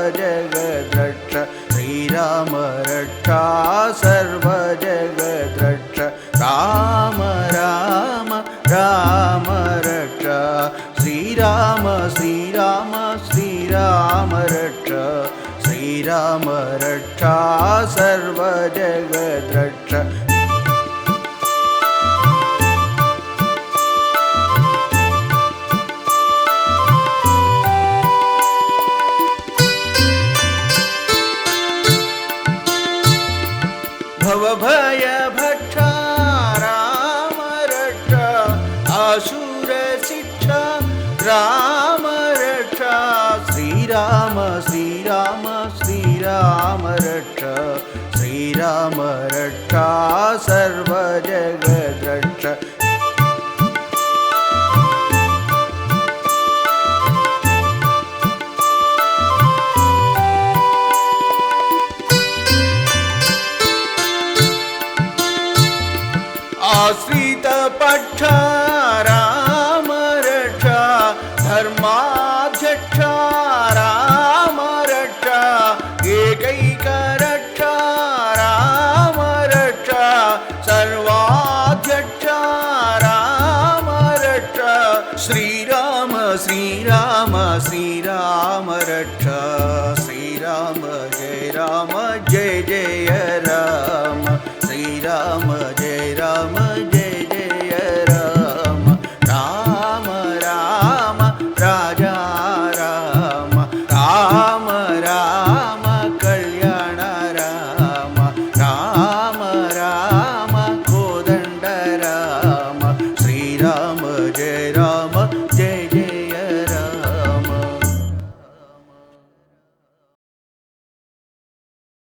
सर्वजगद्रक्ष श्रीराम रक्षा सर्वजगद्रक्ष राम राम राम रक्षा श्रीराम श्रीराम श्रीराम रक्षा श्रीराम रक्षा सर्वजगद्रक्ष भवभय भक्षा राम रक्षा असुर शिक्षा राम रक्षा श्रीराम श्रीराम श्रीराम रक्षा श्रीराम रक्षा सर्वजगद्रक्ष आश्रित पक्ष राम रक्षा धर्माध्यक्ष राम रक्षा एकैक रक्षा राम रक्षा सर्वाध्यक्ष राम रक्षा श्रीराम श्रीराम श्रीराम रक्षा श्रीराम जय जय राम श्रीराम